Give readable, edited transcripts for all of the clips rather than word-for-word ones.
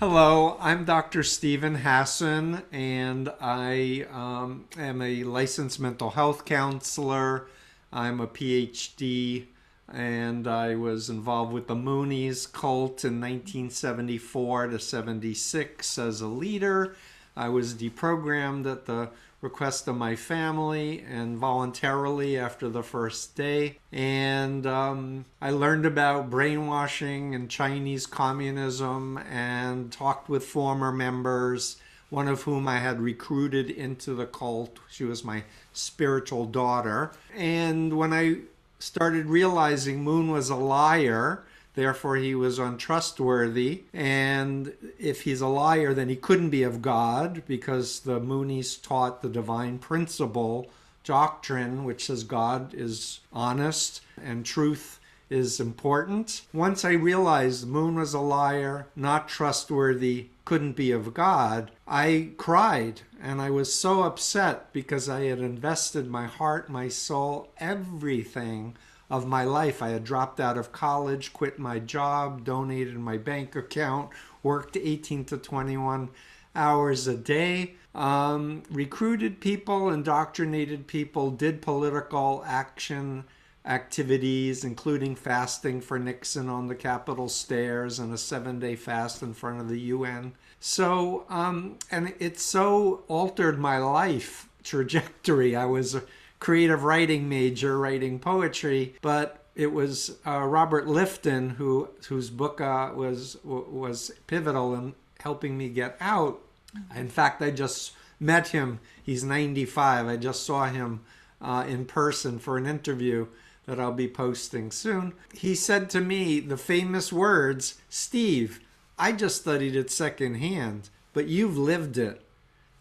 Hello, I'm Dr. Stephen Hassan, and I am a licensed mental health counselor. I'm a PhD, and I was involved with the Moonies cult in 1974 to 76 as a leader. I was deprogrammed at the request of my family and voluntarily after the first day. And I learned about brainwashing and Chinese communism and talked with former members, one of whom I had recruited into the cult. She was my spiritual daughter. And when I started realizing Moon was a liar, therefore he was untrustworthy, and if he's a liar, then he couldn't be of God, because the Moonies taught the divine principle doctrine, which says God is honest and truth is important. Once I realized Moon was a liar, not trustworthy, couldn't be of God, I cried, and I was so upset because I had invested my heart, my soul, everything of my life. I had dropped out of college, quit my job, donated my bank account, worked 18 to 21 hours a day, recruited people, indoctrinated people, did political action activities, including fasting for Nixon on the Capitol stairs and a 7-day fast in front of the UN. So, and it so altered my life trajectory. I was a creative writing major, writing poetry, but it was Robert Lifton whose book was pivotal in helping me get out. In fact, I just met him. He's 95. I just saw him in person for an interview that I'll be posting soon. He said to me the famous words, "Steve, I just studied it secondhand, but you've lived it.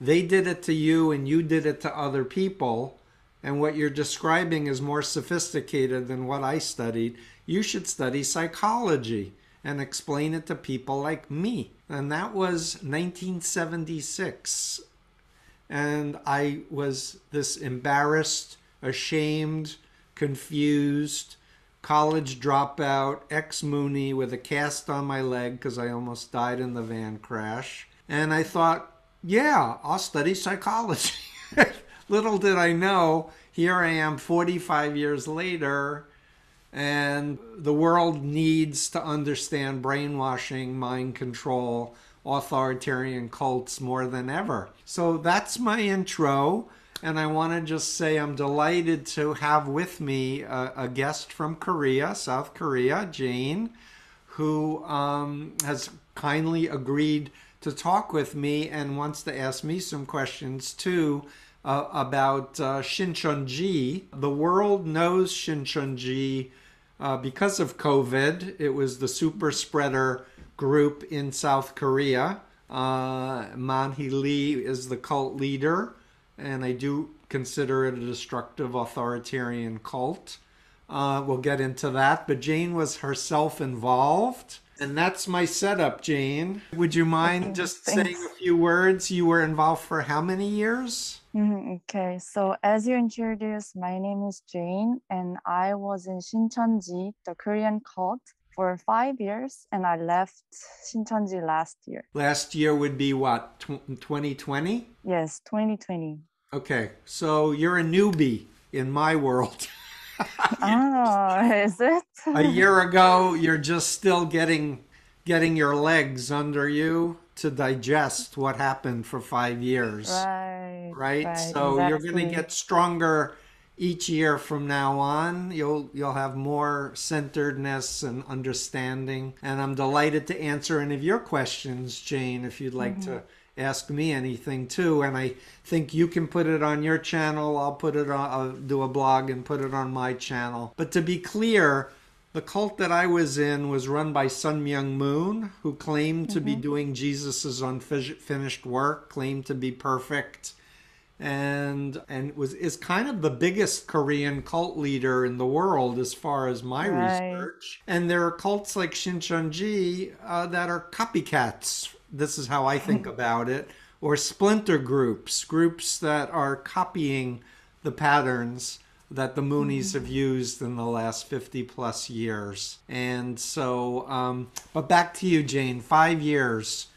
They did it to you and you did it to other people. And what you're describing is more sophisticated than what I studied. You should study psychology and explain it to people like me." And that was 1976. And I was this embarrassed, ashamed, confused, college dropout, ex-Moonie with a cast on my leg because I almost died in the van crash. And I thought, yeah, I'll study psychology. Little did I know, here I am 45 years later, and the world needs to understand brainwashing, mind control, authoritarian cults more than ever. So that's my intro, and I want to just say I'm delighted to have with me a guest from Korea, South Korea, Jane, who has kindly agreed to talk with me and wants to ask me some questions too. About Shincheonji. The world knows Shincheonji because of COVID. It was the super spreader group in South Korea. Man Hee Lee is the cult leader, and I do consider it a destructive authoritarian cult. We'll get into that, but Jane was herself involved. And that's my setup, Jane. Would you mind just saying a few words? You were involved for how many years? Okay, so as you introduced, my name is Jane, and I was in Shincheonji, the Korean cult, for 5 years, and I left Shincheonji last year. Last year would be what, 2020? Yes, 2020. Okay, so you're a newbie in my world. Is it? A year ago, you're just still getting your legs under you to digest what happened for 5 years. Right? So you're going to exactly. get stronger each year from now on. You'll have more centeredness and understanding. And I'm delighted to answer any of your questions, Jane, if you'd like to ask me anything too. And I think you can put it on your channel. I'll do a blog and put it on my channel. But to be clear, the cult that I was in was run by Sun Myung Moon, who claimed to be doing Jesus's unfinished work, claimed to be perfect, and is kind of the biggest Korean cult leader in the world as far as my research. And there are cults like Shincheonji that are copycats. This is how I think about it, or splinter groups that are copying the patterns that the Moonies have used in the last 50 plus years. And so, but back to you, Jane. 5 years.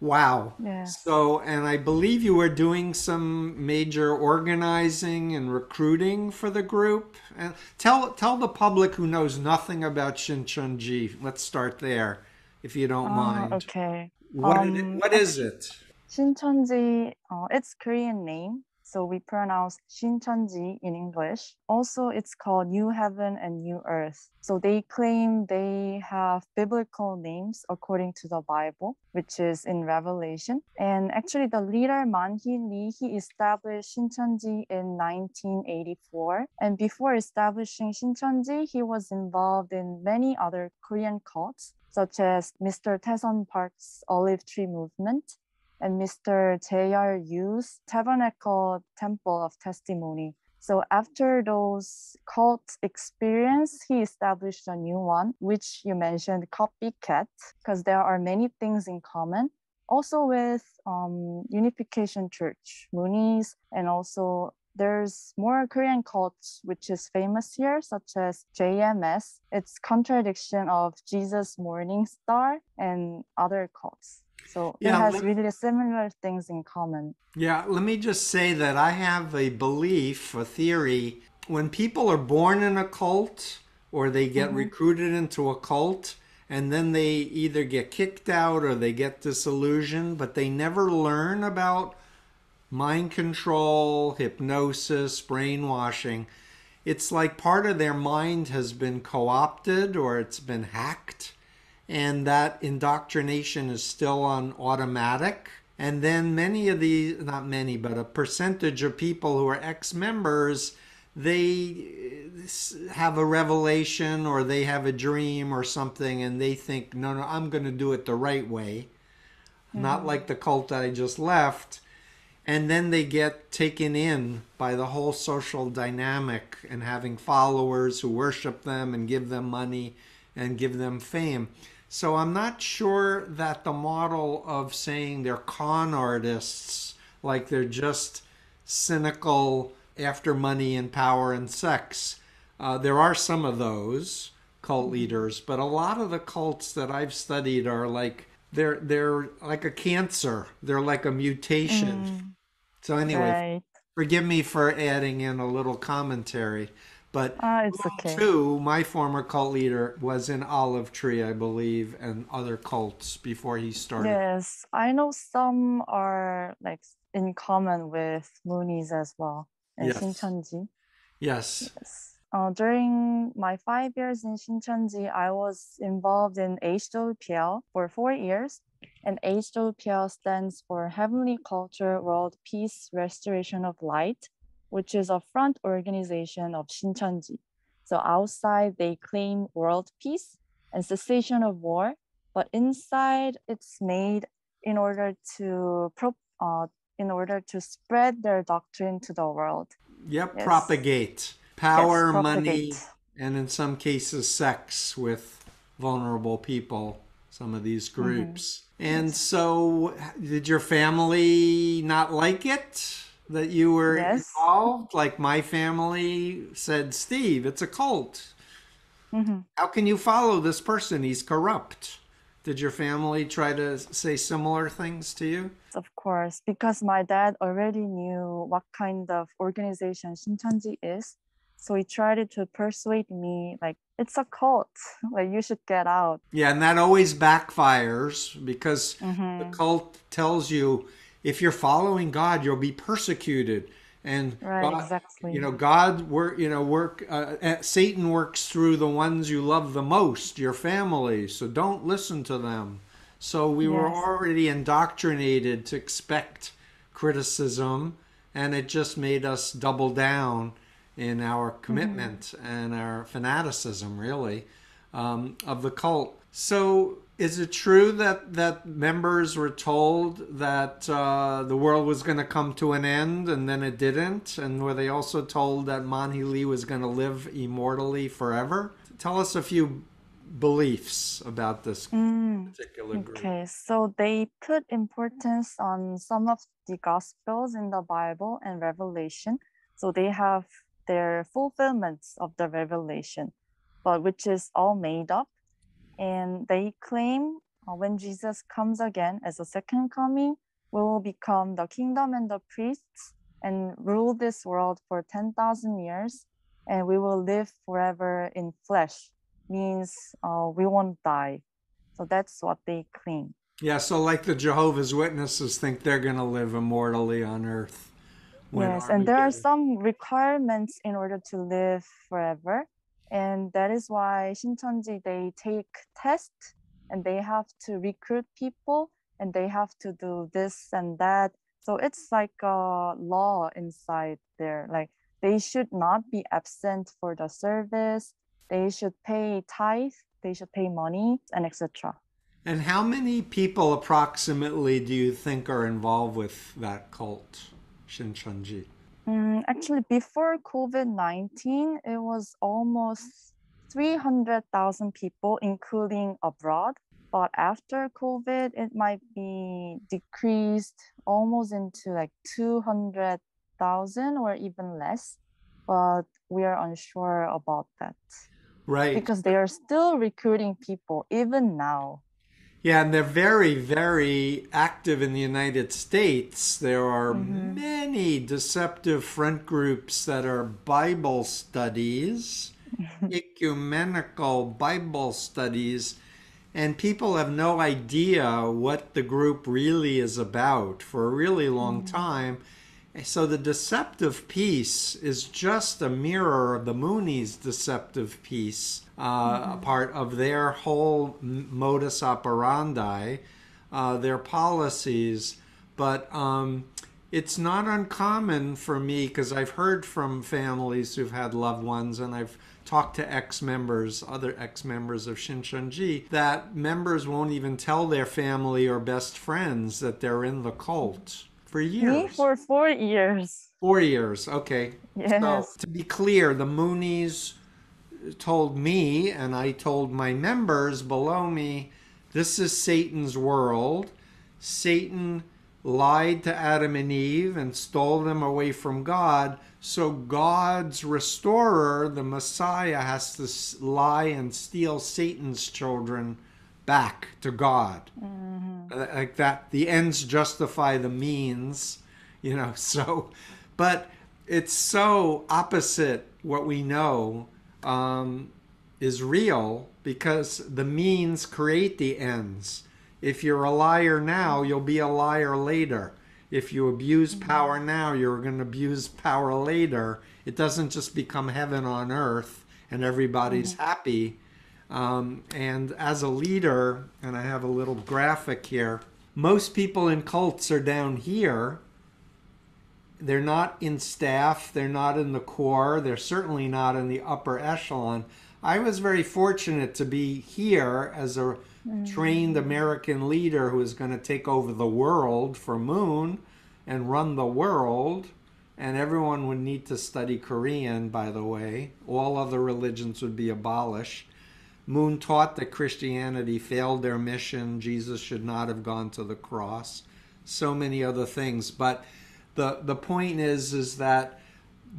Wow. Yes. So, and I believe you were doing some major organizing and recruiting for the group. And tell the public who knows nothing about Shincheonji. Let's start there, if you don't Ah, mind. okay. What is it? Shincheonji, it's Korean name, so we pronounce Shincheonji in English. Also, it's called New Heaven and New Earth. So they claim they have biblical names according to the Bible, which is in Revelation. And actually, the leader Man Hee-lee, he established Shincheonji in 1984. And before establishing Shincheonji, he was involved in many other Korean cults, such as Mr. Taeson Park's Olive Tree Movement and Mr. J.R. Yu's Tabernacle Temple of Testimony. So after those cult experience, he established a new one, which you mentioned, Copycat, because there are many things in common. Also with Unification Church, Moonies, and also there's more Korean cults which is famous here, such as JMS. It's contradiction of Jesus Morning Star and other cults. So it Yeah, has really similar things in common. yeah, let me just say that I have a belief, a theory. When people are born in a cult or they get Mm-hmm. recruited into a cult, and then they either get kicked out or they get disillusioned, but they never learn about mind control, hypnosis, brainwashing. It's like part of their mind has been co opted or it's been hacked, and that indoctrination is still on automatic. And then many of these, not many, but a percentage of people who are ex members, they have a revelation or they have a dream or something, and they think, no, no, I'm going to do it the right way, not Mm-hmm. like the cult that I just left. And then they get taken in by the whole social dynamic and having followers who worship them and give them money and give them fame. So I'm not sure that the model of saying they're con artists, like they're just cynical after money and power and sex. There are some of those cult leaders, but a lot of the cults that I've studied are like they're like a cancer. They're like a mutation. Mm, So anyway, right. forgive me for adding in a little commentary, but It's okay. too, my former cult leader was in Olive Tree, I believe, and other cults before he started. Yes, I know some are like in common with Moonies as well and Yes. Shincheonji. Yes. Yes. During my 5 years in Shincheonji, I was involved in HWPL for 4 years. And HWPL stands for Heavenly Culture World Peace Restoration of Light, which is a front organization of Shincheonji. So outside, they claim world peace and cessation of war, but inside, it's made in order to in order to spread their doctrine to the world. Yep. Yes. Propagate Yes, power, propagate. money, and in some cases, sex with vulnerable people, some of these Mm-hmm. groups. And Yes. so, did your family not like it that you were Yes. involved? Like my family said, Steve, it's a cult. Mm-hmm. How can you follow this person? He's corrupt. Did your family try to say similar things to you? Of course, because my dad already knew what kind of organization Shincheonji is. So he tried to persuade me, like, it's a cult, like, you should get out. Yeah, and that always backfires because the Mm-hmm. cult tells you if you're following God, you'll be persecuted. And Right, God, exactly. God Satan works through the ones you love the most, your family. So don't listen to them. So we were Yes. already indoctrinated to expect criticism, and it just made us double down in our Mm-hmm. commitment and our fanaticism, really, of the cult. So, is it true that members were told that the world was going to come to an end, and then it didn't? And were they also told that Manhi Lee was going to live immortally forever? Tell us a few beliefs about this Mm. particular group. Okay, so they put importance on some of the gospels in the Bible and Revelation. So they have their fulfillments of the revelation, but which is all made up. And they claim when Jesus comes again as a second coming, we will become the kingdom and the priests and rule this world for 10,000 years. And we will live forever in flesh, means we won't die. So that's what they claim. Yeah, so like the Jehovah's Witnesses think they're going to live immortally on earth when Yes, and there are Armageddon. some requirements in order to live forever. And that is why Shincheonji, they take tests and they have to recruit people and they have to do this and that. So it's like a law inside there. Like they should not be absent for the service. They should pay tithe. They should pay money and etc. And how many people approximately do you think are involved with that cult, Shincheonji? Actually, before COVID-19, it was almost 300,000 people, including abroad. But after COVID, it might be decreased almost into like 200,000 or even less. But we are unsure about that Right. because they are still recruiting people even now. Yeah, and they're very, very active in the United States. There are Mm-hmm. many deceptive front groups that are Bible studies, ecumenical Bible studies, and people have no idea what the group really is about for a really long time. So the deceptive piece is just a mirror of the Moonies' deceptive piece, a Mm-hmm. part of their whole modus operandi, their policies. But it's not uncommon for me because I've heard from families who've had loved ones, and I've talked to ex-members, other ex-members of Shincheonji, that members won't even tell their family or best friends that they're in the cult for Me years. for 4 years. 4 years, okay. So Yes. to be clear, the Moonies told me, and I told my members below me, this is Satan's world. Satan lied to Adam and Eve and stole them away from God. So God's restorer, the Messiah, has to lie and steal Satan's children back to God. Mm-hmm. Like that, the ends justify the means, so, but it's so opposite what we know is real because the means create the ends. If you're a liar now, you'll be a liar later. If you abuse power now, you're going to abuse power later. It doesn't just become heaven on earth and everybody's Mm-hmm. happy. And as a leader, and I have a little graphic here, most people in cults are down here. They're not in staff, they're not in the core, they're certainly not in the upper echelon. I was very fortunate to be here as a trained American leader who is going to take over the world for Moon and run the world. And everyone would need to study Korean, by the way. All other religions would be abolished. Moon taught that Christianity failed their mission. Jesus should not have gone to the cross. So many other things. But the point is that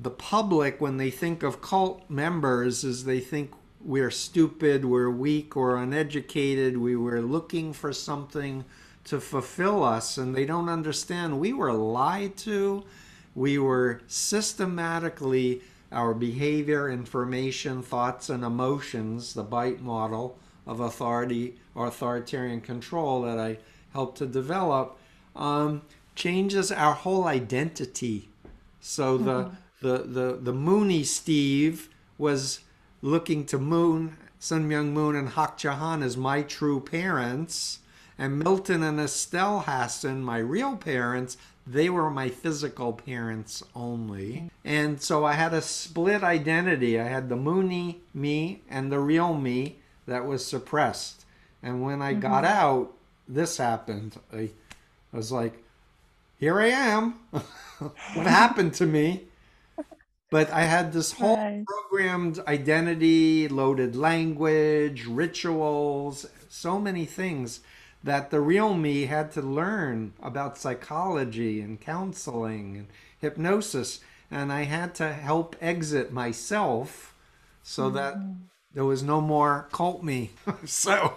the public, when they think of cult members, is they think we're stupid, we're weak, we're uneducated, we were looking for something to fulfill us, and they don't understand we were lied to. We were systematically, our behavior, information, thoughts, and emotions, the bite model of authority or authoritarian control that I helped to develop, changes our whole identity. So Mm-hmm. the Mooney Steve was looking to Moon, Sun Myung Moon, and Hak Jahan as my true parents, and Milton and Estelle Hassan, my real parents, they were my physical parents only. And so I had a split identity. I had the Mooney me and the real me that was suppressed. And when I got Mm-hmm. out, this happened. I was like, here I am. What happened to me? But I had this whole Right. programmed identity, loaded language, rituals, so many things that the real me had to learn about psychology and counseling and hypnosis. And I had to help exit myself so that Mm-hmm. There was no more cult me. So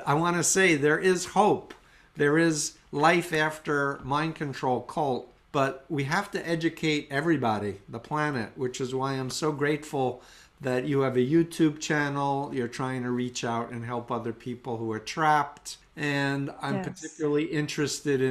I want to say there is hope. There is life after mind control cult, but we have to educate everybody, the planet, which is why I'm so grateful that you have a YouTube channel. You're trying to reach out and help other people who are trapped. And I'm Yes. particularly interested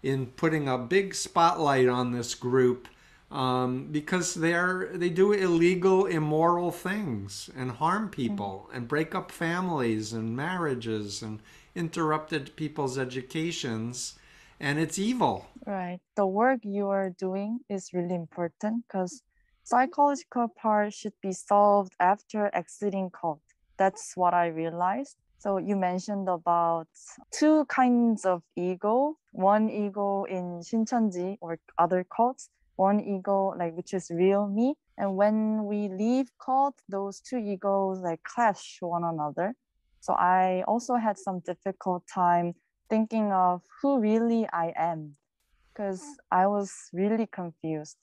in putting a big spotlight on this group because they do illegal, immoral things and harm Mm. people and break up families and marriages and interrupted people's educations, and it's evil. Right. The work you are doing is really important because psychological part should be solved after exiting cult. That's what I realized. So you mentioned about two kinds of ego. One ego in Shincheonji or other cults, one ego like which is real me. And when we leave cult, those two egos like clash one another. So I also had some difficult time thinking of who really I am because I was really confused.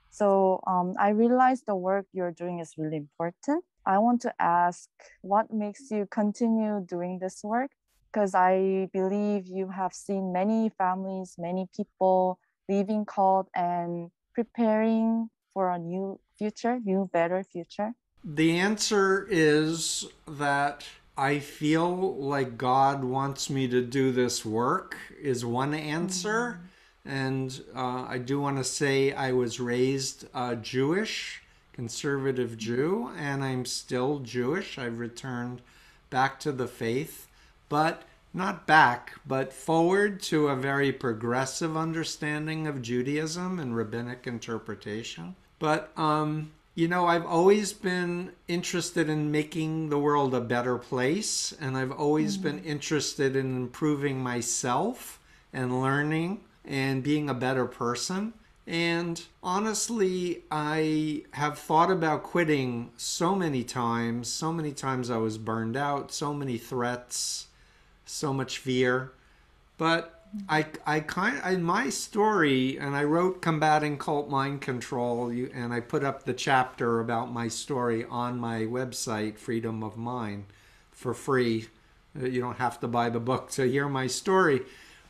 So I realized the work you're doing is really important. I want to ask what makes you continue doing this work? Because I believe you have seen many families, many people leaving cult and preparing for a new future, new, better future. The answer is that I feel like God wants me to do this work, is one answer. Mm. And I do want to say I was raised Jewish, conservative Jew, and I'm still Jewish. I've returned back to the faith, but not back, but forward to a very progressive understanding of Judaism and rabbinic interpretation. But I've always been interested in making the world a better place, and I've always been Mm. interested in improving myself and learning and being a better person. And honestly, I have thought about quitting so many times. So many times I was burned out, so many threats, so much fear. But I kind of, in my story, and I wrote Combating Cult Mind Control, and I put up the chapter about my story on my website, Freedom of Mind, for free. You don't have to buy the book to hear my story.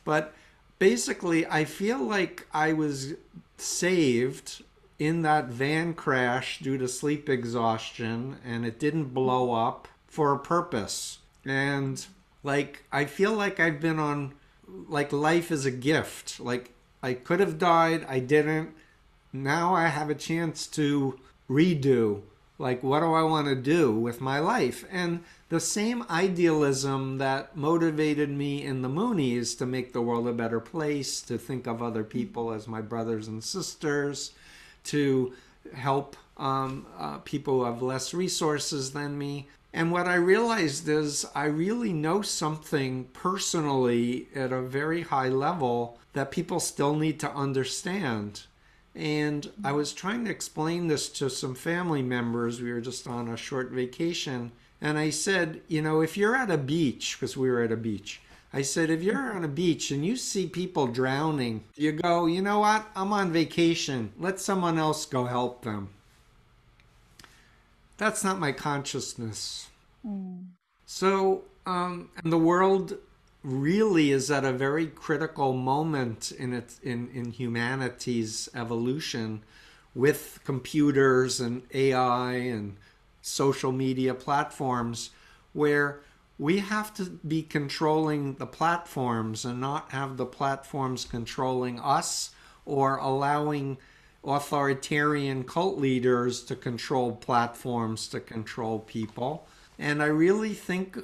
But basically, I feel like I was saved in that van crash due to sleep exhaustion, and it didn't blow up for a purpose. And like, I feel like I've been on, like, life is a gift. Like, I could have died, I didn't. Now I have a chance to redo. Like, what do I want to do with my life? And the same idealism that motivated me in the Moonies to make the world a better place, to think of other people as my brothers and sisters, to help people who have less resources than me. And what I realized is I really know something personally at a very high level that people still need to understand. And I was trying to explain this to some family members. We were just on a short vacation. And I said, if you're at a beach, because we were at a beach, I said, if you're on a beach and you see people drowning, you go, you know what? I'm on vacation. Let someone else go help them. That's not my consciousness. Mm. So, and the world really is at a very critical moment in humanity's evolution with computers and AI and social media platforms where we have to be controlling the platforms and not have the platforms controlling us or allowing authoritarian cult leaders to control platforms to control people. And I really think,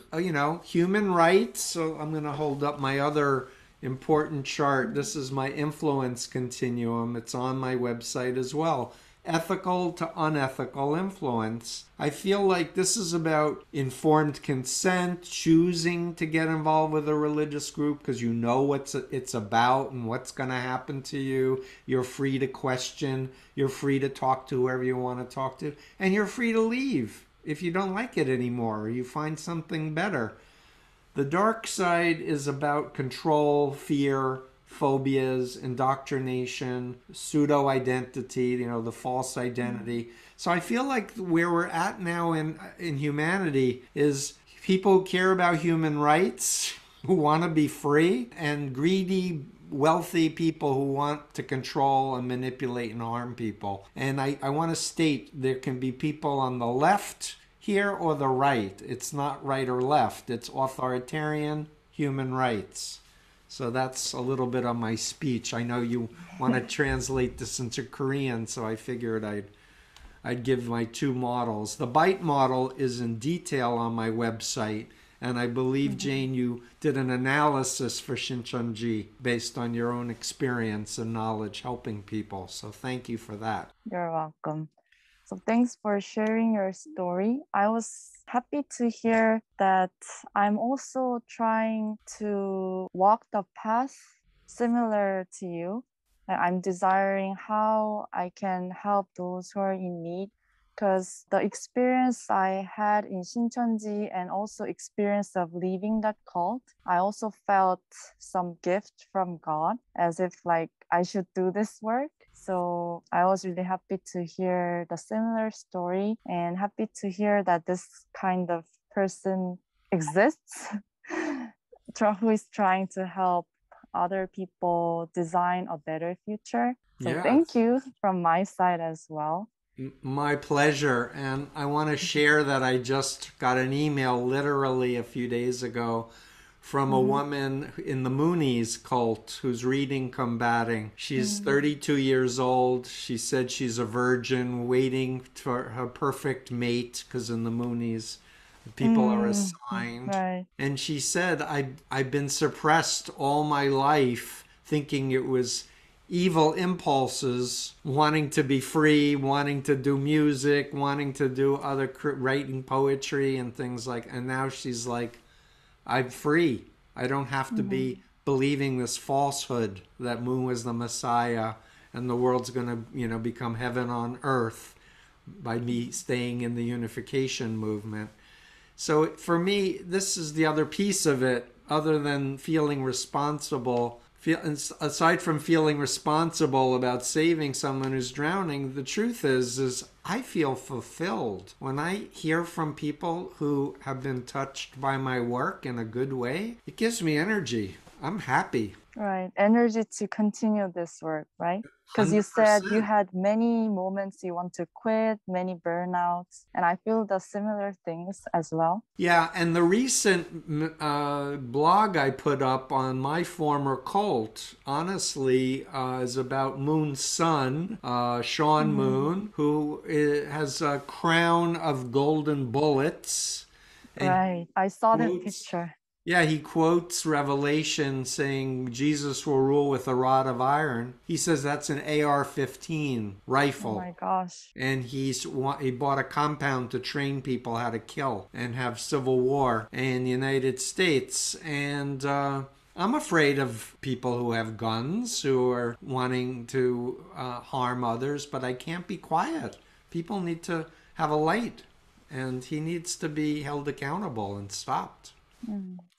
human rights. So I'm going to hold up my other important chart. This is my influence continuum. It's on my website as well. Ethical to unethical influence. I feel like this is about informed consent, choosing to get involved with a religious group because you know what it's about and what's going to happen to you. You're free to question. You're free to talk to whoever you want to talk to. And you're free to leave if you don't like it anymore or you find something better. The dark side is about control, fear, phobias, indoctrination, pseudo identity, the false identity. So I feel like where we're at now in humanity is people who care about human rights, who want to be free, and greedy, wealthy people who want to control and manipulate and harm people. And I want to state there can be people on the left here or the right. It's not right or left, it's authoritarian human rights. So that's a little bit of my speech. I know you want to translate this into Korean, so I figured I'd give my two models. The bite model is in detail on my website, and I believe, Jane, you did an analysis for Shincheonji based on your own experience and knowledge helping people. So thank you for that. You're welcome. So thanks for sharing your story. I was happy to hear that I'm also trying to walk the path similar to you. I'm desiring how I can help those who are in need, because the experience I had in Shincheonji and also experience of leaving that cult, I also felt some gift from God, as if like I should do this work. So I was really happy to hear the similar story and happy to hear that this kind of person exists who is trying to help other people design a better future. So Yeah, thank you from my side as well. my pleasure. And I want to share that I just got an email literally a few days ago from a woman in the Moonies cult who's reading Combating. She's 32 years old. She said she's a virgin waiting for her perfect mate, because in the Moonies, people are assigned. Right. And she said, I've been suppressed all my life, thinking it was evil impulses, wanting to be free, wanting to do music, wanting to do other writing poetry and things like. And now she's like, I'm free. I don't have to be believing this falsehood that Moon was the Messiah and the world's going to, become heaven on earth by me staying in the unification movement. So for me, this is the other piece of it, other than feeling responsible. Aside from feeling responsible about saving someone who's drowning, the truth is I feel fulfilled when I hear from people who have been touched by my work in a good way. It gives me energy. I'm happy. Right. Energy to continue this work, right? Because you said you 100%. had many moments you want to quit, many burnouts, and I feel the similar things as well. Yeah, and the recent blog I put up on my former cult, honestly, is about Moon's son, Sean Moon, who has a crown of golden bullets. And Right. I saw that quotes, picture. yeah, he quotes Revelation saying Jesus will rule with a rod of iron. He says that's an AR-15 Oh rifle. my gosh. And he bought a compound to train people how to kill and have civil war in the United States. And I'm afraid of people who have guns, who are wanting to harm others, but I can't be quiet. People need to have a light, and he needs to be held accountable and stopped.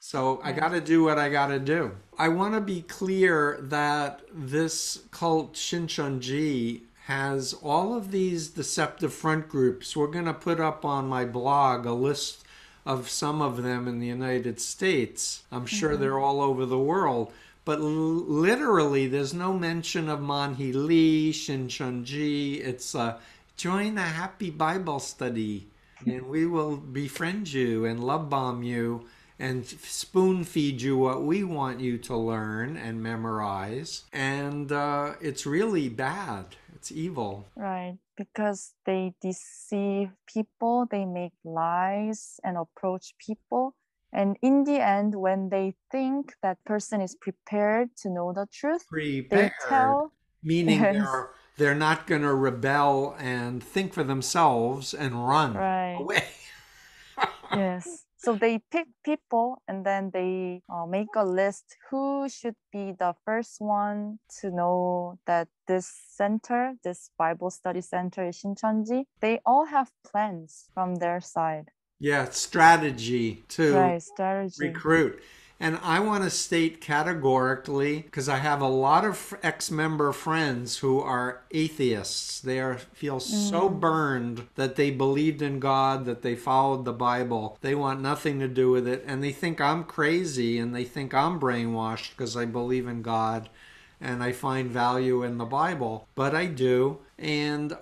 So I got to do what I got to do. I want to be clear that this cult Shincheonji has all of these deceptive front groups. We're going to put up on my blog a list of some of them in the United States. I'm sure they're all over the world. But literally, there's no mention of Manhi Lee, Shincheonji. It's join a happy Bible study, and we will befriend you and love bomb you and spoon feed you what we want you to learn and memorize. And it's really bad. It's evil. Right. Because they deceive people, they make lies and approach people. And in the end, when they think that person is prepared to know the truth, they Prepared, tell, meaning yes, they're not going to rebel and think for themselves and run right. away. Yes. So they pick people and then they make a list who should be the first one to know that this center, this Bible study center is Shincheonji. They all have plans from their side. Yeah, strategy to Right, strategy. recruit. And I want to state categorically, because I have a lot of ex-member friends who are atheists. Feel so burned that they believed in God, that they followed the Bible. They want nothing to do with it, and they think I'm crazy, and they think I'm brainwashed because I believe in God and I find value in the Bible. But I do. And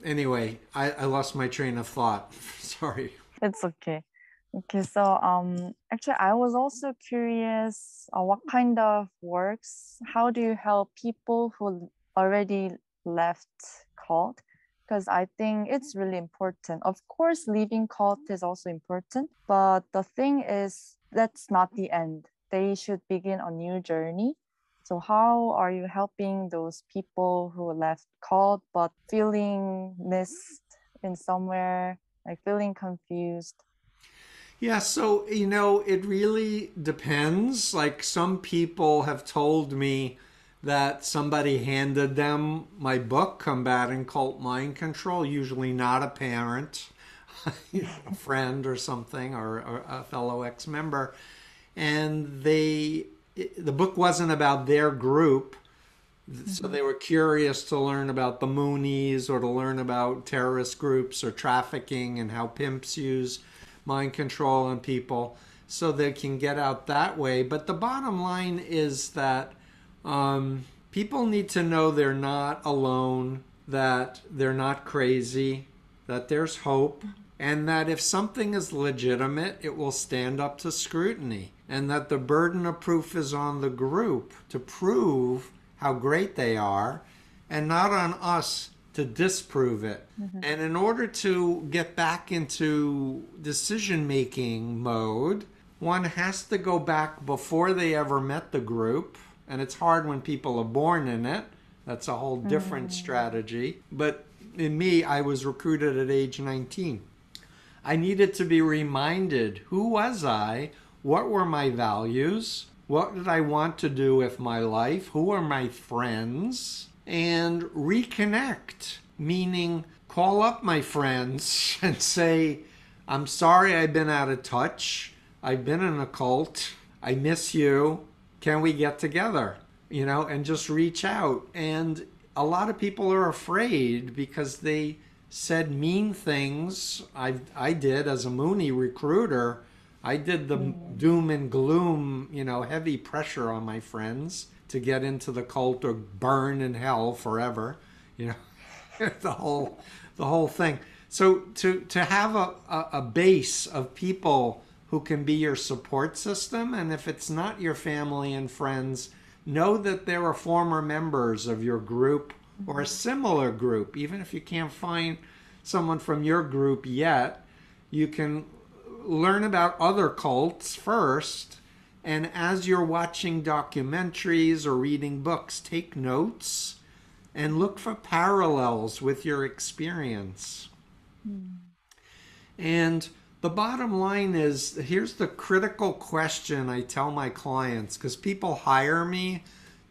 anyway, I lost my train of thought. Sorry. It's okay. Okay, so actually, I was also curious, what kind of works? How do you help people who already left cult? Because I think it's really important. Of course, leaving cult is also important, but the thing is, that's not the end. They should begin a new journey. So, how are you helping those people who left cult but feeling missed in somewhere, like feeling confused? Yeah, so, it really depends. Like, some people have told me that somebody handed them my book, Combating Cult Mind Control, usually not a parent, a friend or something, or a fellow ex member. And the book wasn't about their group. So they were curious to learn about the Moonies or to learn about terrorist groups or trafficking and how pimps use mind control on people so they can get out that way. But the bottom line is that people need to know they're not alone, that they're not crazy, that there's hope, and that if something is legitimate, it will stand up to scrutiny, and that the burden of proof is on the group to prove how great they are, and not on us to disprove it. And in order to get back into decision-making mode, one has to go back before they ever met the group. And it's hard when people are born in it. That's a whole different strategy. But in me, I was recruited at age 19. I needed to be reminded, who was I? What were my values? What did I want to do with my life? Who are my friends? And reconnect, meaning call up my friends and say, I'm sorry I've been out of touch. I've been in a cult. I miss you. Can we get together? And just reach out. And a lot of people are afraid because they said mean things. I did as a Mooney recruiter. I did the doom and gloom, heavy pressure on my friends to get into the cult or burn in hell forever, the whole thing. So to have a base of people who can be your support system, and if it's not your family and friends, know that there are former members of your group or a similar group. Even if you can't find someone from your group yet, you can learn about other cults first, and as you're watching documentaries or reading books, take notes and look for parallels with your experience. And the bottom line is, here's the critical question I tell my clients, because people hire me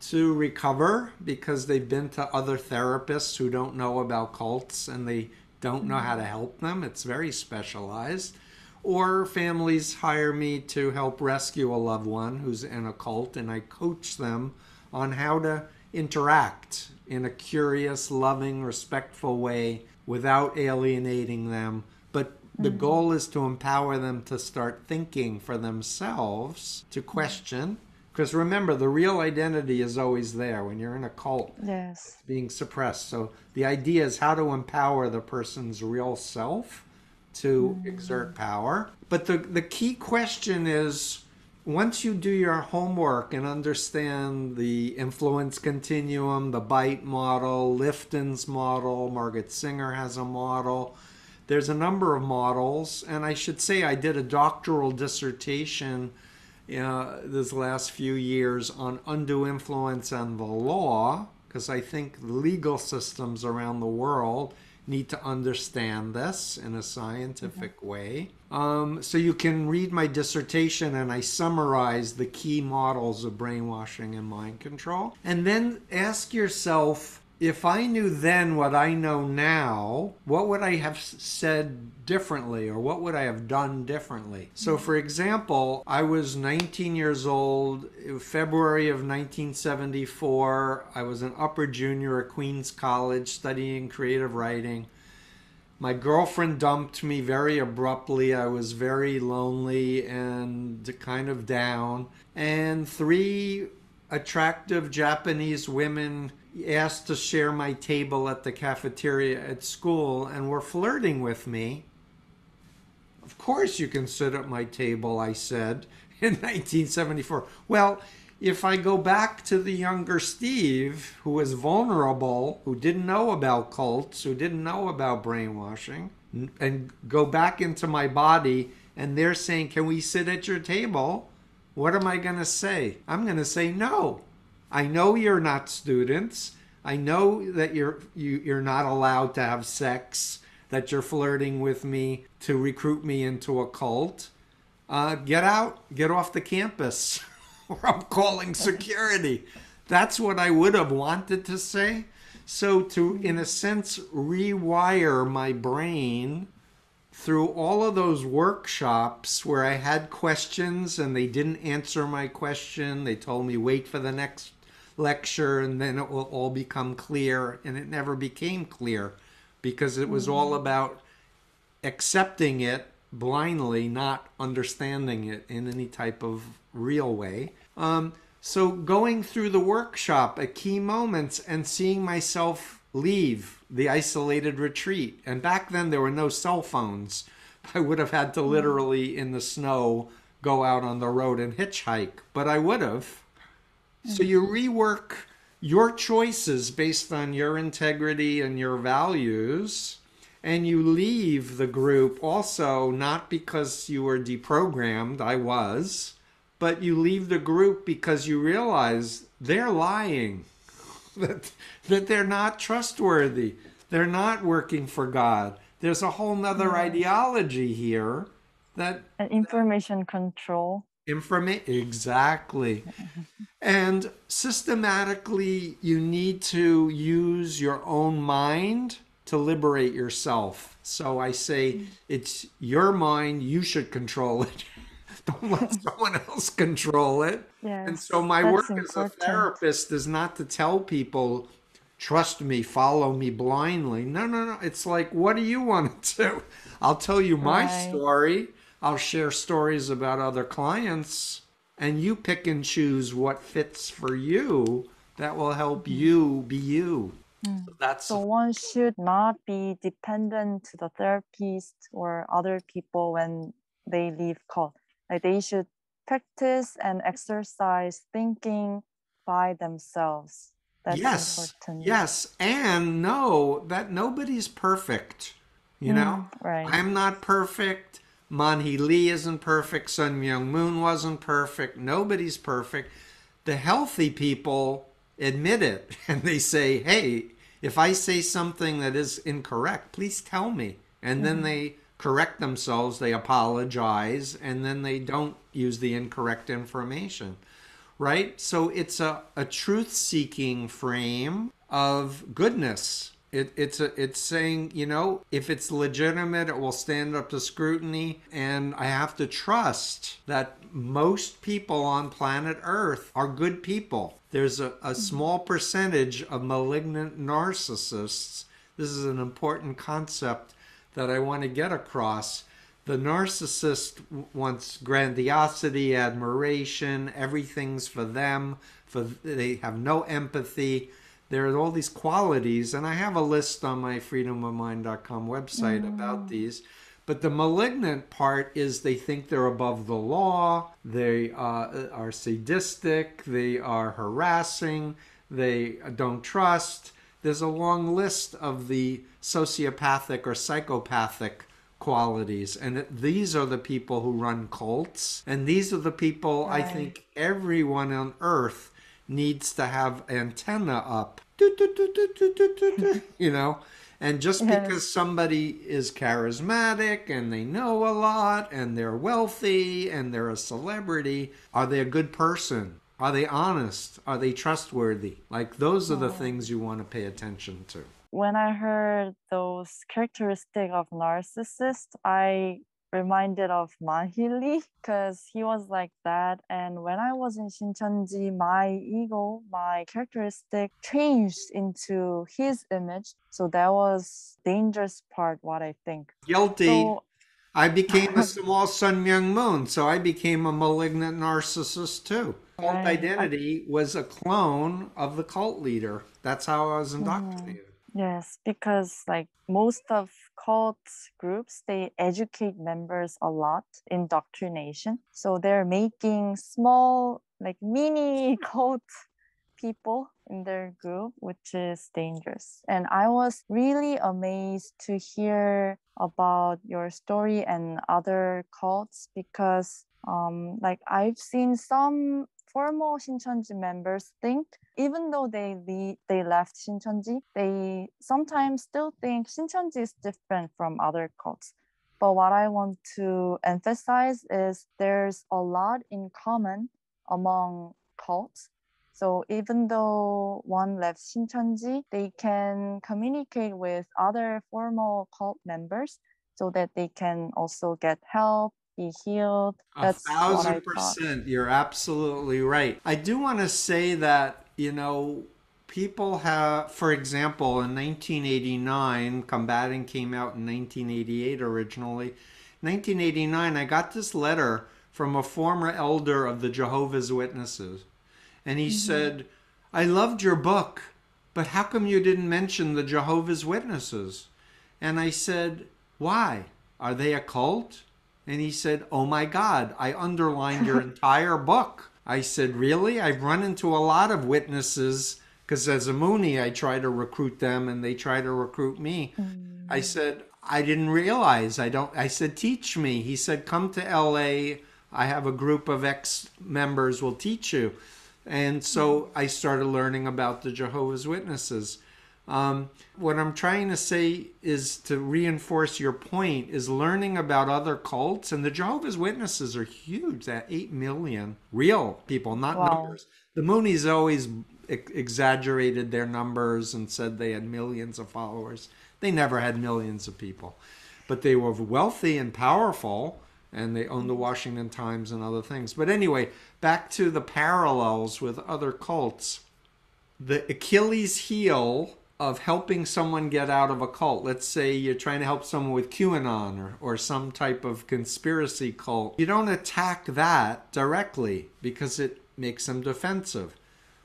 to recover because they've been to other therapists who don't know about cults and they don't know how to help them. It's very specialized. Or families hire me to help rescue a loved one who's in a cult, and I coach them on how to interact in a curious, loving, respectful way without alienating them. But the goal is to empower them to start thinking for themselves, to question. Because remember, the real identity is always there. When you're in a cult, Yes. it's being suppressed. So the idea is how to empower the person's real self to exert power. But the key question is, once you do your homework and understand the influence continuum, the bite model, Lifton's model, Margaret Singer has a model, there's a number of models. And I should say I did a doctoral dissertation this last few years on undue influence and the law, because I think legal systems around the world need to understand this in a scientific way. So you can read my dissertation, and I summarize the key models of brainwashing and mind control. And then ask yourself, if I knew then what I know now, what would I have said differently or what would I have done differently? So, for example, I was 19 years old, February of 1974. I was an upper junior at Queens College studying creative writing. My girlfriend dumped me very abruptly. I was very lonely and kind of down. And three attractive Japanese women asked to share my table at the cafeteria at school and were flirting with me. Of course, you can sit at my table, I said in 1974. Well, if I go back to the younger Steve, who was vulnerable, who didn't know about cults, who didn't know about brainwashing, and go back into my body, and they're saying, "Can we sit at your table?" What am I going to say? I'm going to say no. I know you're not students. I know that you're not allowed to have sex, that you're flirting with me to recruit me into a cult. Get out, get off the campus, or I'm calling security. That's what I would have wanted to say. So to, in a sense, rewire my brain through all of those workshops where I had questions and they didn't answer my question. They told me wait for the next lecture and then it will all become clear. And it never became clear because it was all about accepting it blindly, not understanding it in any type of real way. So going through the workshop at key moments and seeing myself leave the isolated retreat. And back then there were no cell phones. I would have had to literally in the snow go out on the road and hitchhike, but I would have. So you rework your choices based on your integrity and your values, and you leave the group also not because you were deprogrammed, I was, but you leave the group because you realize they're lying, that they're not trustworthy, they're not working for God. There's a whole nother ideology here that And information control. Exactly. And systematically, you need to use your own mind to liberate yourself. So I say, it's your mind, you should control it. Don't let someone else control it. And Yes, so my that's work as a important. therapist is not to tell people, trust me, follow me blindly. No, no, no. It's like, what do you want to do? I'll tell you my Right. story. I'll share stories about other clients, and you pick and choose what fits for you that will help you be you. So that's So one should not be dependent to the therapist or other people when they leave cult. Like they should practice and exercise thinking by themselves. That's yes, important. yes, and know that nobody's perfect. You know, Right. I'm not perfect. Manhee Lee isn't perfect. Sun Myung Moon wasn't perfect. Nobody's perfect. The healthy people admit it and they say, hey, if I say something that is incorrect, please tell me. And then they correct themselves, they apologize, and then they don't use the incorrect information. Right? So it's a truth seeking frame of goodness. It's saying, you know, if it's legitimate, it will stand up to scrutiny. And I have to trust that most people on planet Earth are good people. There's a small percentage of malignant narcissists. This is an important concept that I want to get across. The narcissist wants grandiosity, admiration, everything's for them, they have no empathy. There are all these qualities, and I have a list on my freedomofmind.com website about these. But the malignant part is they think they're above the law, they are sadistic, they are harassing, they don't trust. There's a long list of the sociopathic or psychopathic qualities, and these are the people who run cults, and these are the people I think everyone on earth needs to have antenna up. You know, and just because somebody is charismatic and they know a lot and they're wealthy and they're a celebrity, are they a good person? Are they honest? Are they trustworthy? Like those are the Oh. things you want to pay attention to. When I heard those characteristics of narcissist, I reminded of Mahili because he was like that. And when I was in Shincheonji, my ego, my characteristic changed into his image. So that was dangerous part, what I think. Guilty. So I became a small Sun Myung Moon, so I became a malignant narcissist too. Cult right. identity was a clone of the cult leader. That's how I was Mhm. indoctrinated. Yes, because like most of cult groups, they educate members a lot, indoctrination. So they're making small, like mini cult people in their group, which is dangerous. And I was really amazed to hear about your story and other cults because like I've seen some former Shincheonji members think even though they left Shincheonji, they sometimes still think Shincheonji is different from other cults. But what I want to emphasize is there's a lot in common among cults. So even though one left Shincheonji, they can communicate with other former cult members so that they can also get help, be healed. A That's what I thousand thought. percent. You're absolutely right. I do want to say that, people have, for example, in 1989, Combating came out in 1988 originally. 1989, I got this letter from a former elder of the Jehovah's Witnesses. And he Mm-hmm. said, I loved your book, but how come you didn't mention the Jehovah's Witnesses? And I said, why? Are they a cult? And he said, oh my God, I underlined your entire book. I said, really? I've run into a lot of witnesses because as a Mooney, I try to recruit them and they try to recruit me. I Mm. said, I didn't realize. I said, teach me. He said, come to LA. I have a group of ex members will teach you. And so I started learning about the Jehovah's Witnesses. What I'm trying to say is to reinforce your point is learning about other cults, and the Jehovah's Witnesses are huge. That 8 million real people, not Wow. numbers. The Moonies always exaggerated their numbers and said they had millions of followers. They never had millions of people, but they were wealthy and powerful, and they owned the Washington Times and other things. But anyway, back to the parallels with other cults. The Achilles heel of helping someone get out of a cult. Let's say you're trying to help someone with QAnon or some type of conspiracy cult. You don't attack that directly because it makes them defensive.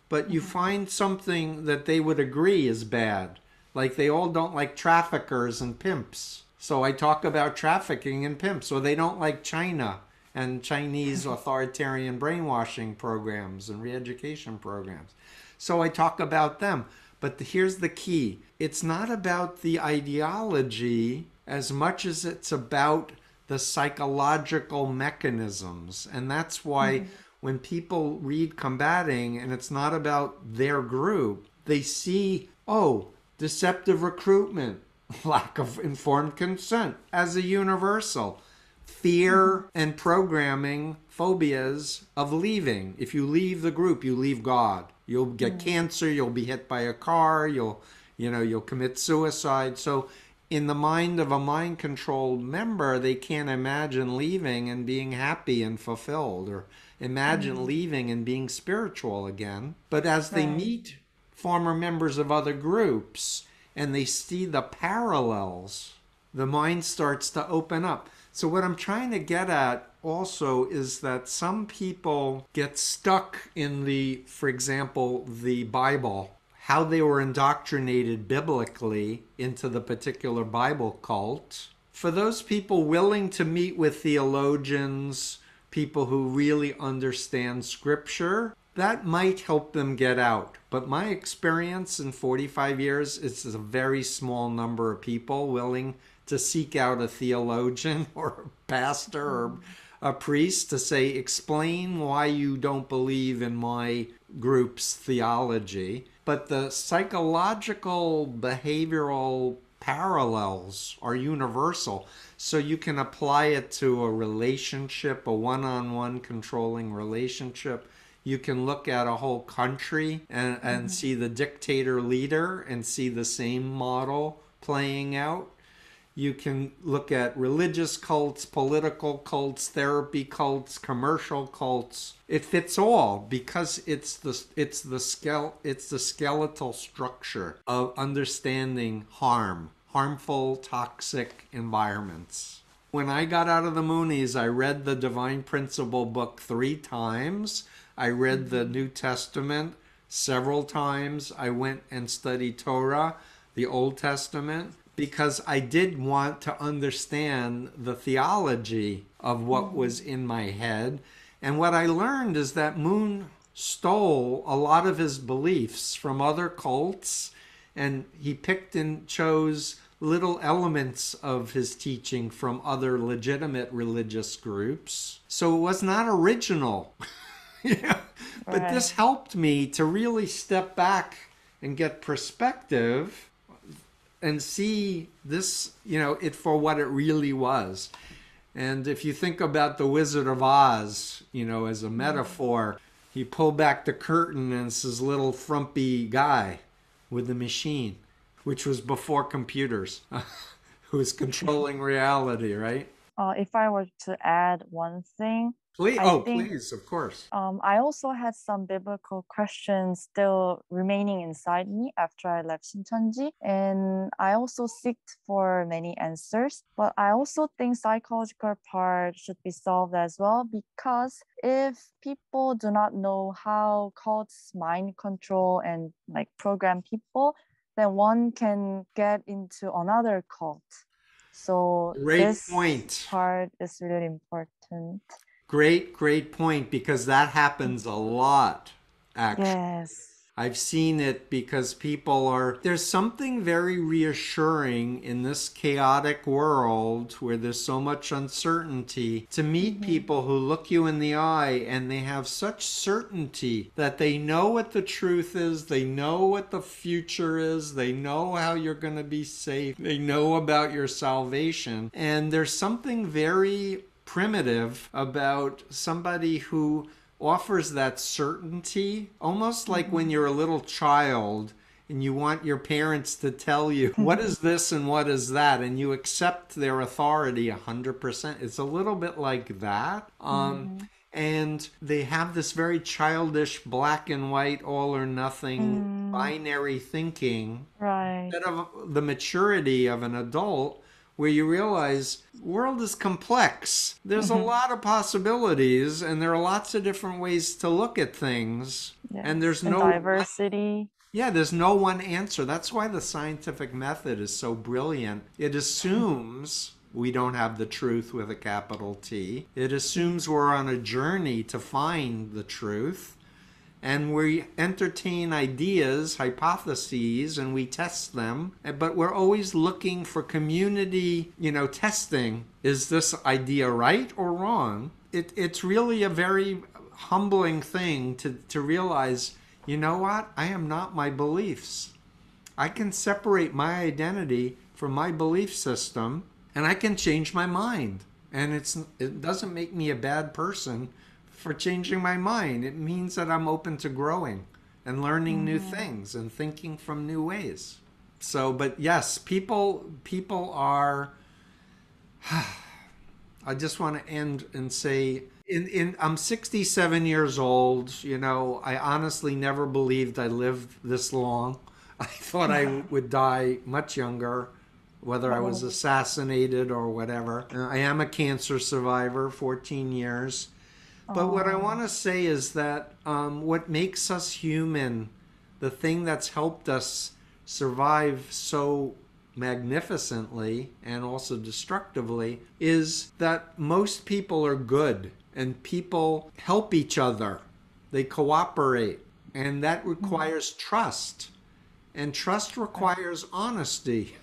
But you Mhm. find something that they would agree is bad. Like they all don't like traffickers and pimps. So I talk about trafficking and pimps. Or they don't like China and Chinese authoritarian brainwashing programs and re education programs. So I talk about them. But here's the key it's not about the ideology as much as it's about the psychological mechanisms. And that's why Mhm. when people read Combating and it's not about their group, they see, oh, deceptive recruitment, lack of informed consent as a universal, fear Mhm. and programming phobias of leaving. If you leave the group, you leave God. You'll get Mm. cancer, you'll be hit by a car, you'll commit suicide. So in the mind of a mind controlled member, they can't imagine leaving and being happy and fulfilled or imagine Mm. leaving and being spiritual again. But as they Right. meet former members of other groups and they see the parallels, the mind starts to open up. So, what I'm trying to get at also is that some people get stuck in for example, the Bible, how they were indoctrinated biblically into the particular Bible cult. For those people willing to meet with theologians, people who really understand scripture, that might help them get out. But my experience in 45 years, it's a very small number of people willing to seek out a theologian or a pastor or Mm. a priest to say, explain why you don't believe in my group's theology. But the psychological, behavioral parallels are universal. So you can apply it to a relationship, a one on one controlling relationship. You can look at a whole country and see the dictator leader and see the same model playing out. You can look at religious cults, political cults, therapy cults, commercial cults. It fits all because it's the skeletal structure of understanding harmful, toxic environments. When I got out of the Moonies, I read the Divine Principle book 3 times. I read the New Testament several times. I went and studied Torah, the Old Testament, because I did want to understand the theology of what was in my head. And what I learned is that Moon stole a lot of his beliefs from other cults, and he picked and chose little elements of his teaching from other legitimate religious groups. So it was not original. Yeah. But this helped me to really step back and get perspective and see this, it for what it really was. And if you think about the Wizard of Oz, as a metaphor, he pulled back the curtain and it's this little frumpy guy with the machine, which was before computers, who was controlling reality, right? If I were to add one thing, Please, I think please, of course. I also had some biblical questions still remaining inside me after I left Shincheonji, and I also seeked for many answers. But I also think psychological part should be solved as well, because if people do not know how cults mind control and like program people, then one can get into another cult. So Great this point. part is really important. Great point, because that happens a lot, actually. Yes. I've seen it because there's something very reassuring in this chaotic world where there's so much uncertainty to meet people who look you in the eye and they have such certainty that they know what the truth is, they know what the future is, they know how you're going to be safe, they know about your salvation. And there's something very primitive about somebody who offers that certainty, almost like when you're a little child and you want your parents to tell you what is this and what is that, and you accept their authority 100%. It's a little bit like that. And they have this very childish black and white, all or nothing binary thinking, Right. instead of the maturity of an adult, where you realize the world is complex. There's a lot of possibilities, and there are lots of different ways to look at things. Yes. And there's and diversity. there's no one answer. That's why the scientific method is so brilliant. It assumes we don't have the truth with a capital T. It assumes we're on a journey to find the truth. And we entertain ideas, hypotheses, and we test them. But we're always looking for community, testing. Is this idea right or wrong? It's really a very humbling thing to realize, you know what? I am not my beliefs. I can separate my identity from my belief system, and I can change my mind. And it doesn't make me a bad person for changing my mind. It means that I'm open to growing and learning new things and thinking from new ways. So, but yes, people are I just want to end and say I'm 67 years old. I honestly never believed I lived this long. I thought I would die much younger, whether I was assassinated or whatever. I am a cancer survivor, 14 years. But what I want to say is that what makes us human, the thing that's helped us survive so magnificently and also destructively, is that most people are good and people help each other. They cooperate, and that requires trust. And trust requires honesty.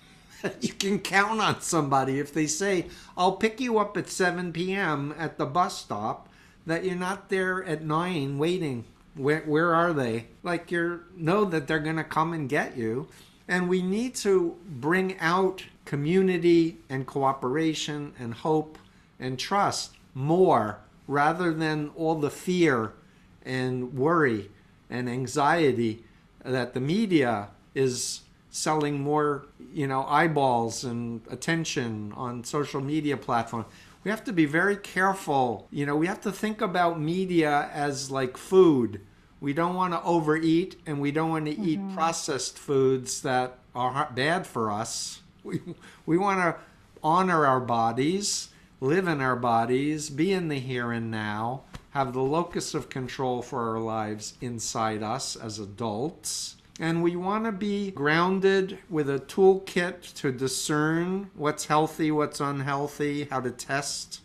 You can count on somebody if they say, I'll pick you up at 7 p.m. at the bus stop, that you're not there at 9 waiting. Where are they? Like, know that they're going to come and get you. And we need to bring out community and cooperation and hope and trust more, rather than all the fear and worry and anxiety that the media is selling more, eyeballs and attention on social media platforms. We have to be very careful. We have to think about media as like food. We don't want to overeat, and we don't want to eat Mm-hmm. processed foods that are bad for us. We want to honor our bodies, live in our bodies, be in the here and now, have the locus of control for our lives inside us as adults. And we want to be grounded with a toolkit to discern what's healthy, what's unhealthy, how to test.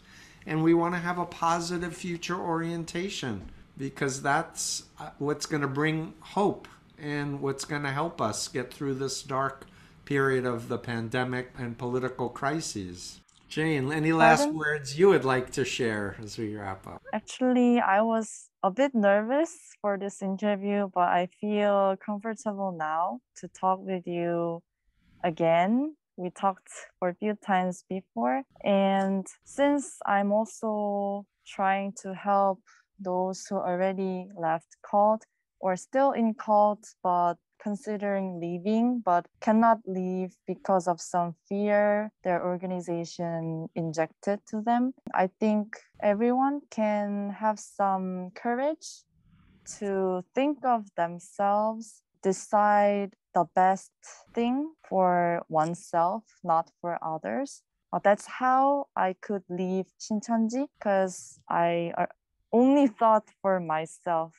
And we want to have a positive future orientation, because that's what's going to bring hope and what's going to help us get through this dark period of the pandemic and political crises. Jane, any last Pardon? words you would like to share as we wrap up? Actually, I was a bit nervous for this interview, but I feel comfortable now to talk with you again. We talked for a few times before. And since I'm also trying to help those who already left cult or still in cult but considering leaving but cannot leave because of some fear their organization injected to them, I think everyone can have some courage to think of themselves, decide the best thing for oneself, not for others. That's how I could leave Shinchanji because I only thought for myself.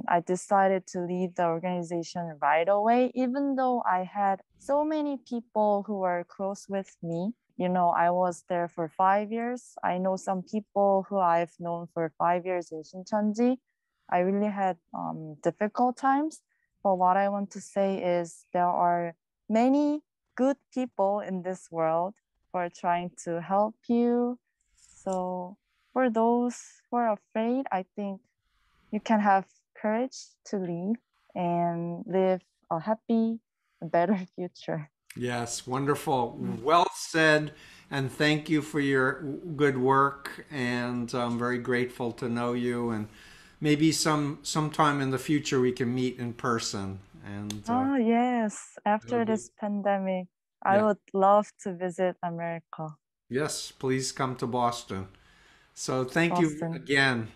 I decided to leave the organization right away, even though I had so many people who were close with me. I was there for 5 years. I know some people who I've known for 5 years in Shinchanji. I really had difficult times. But what I want to say is there are many good people in this world who are trying to help you. So for those who are afraid, I think you can have courage to leave and live a happy, better future. Yes, wonderful. Well said. And thank you for your good work. And I'm very grateful to know you. And maybe sometime in the future we can meet in person. And Oh, yes. that'll After be, this pandemic, I yeah. would love to visit America, Yes, please come to Boston. So thank you Boston. again.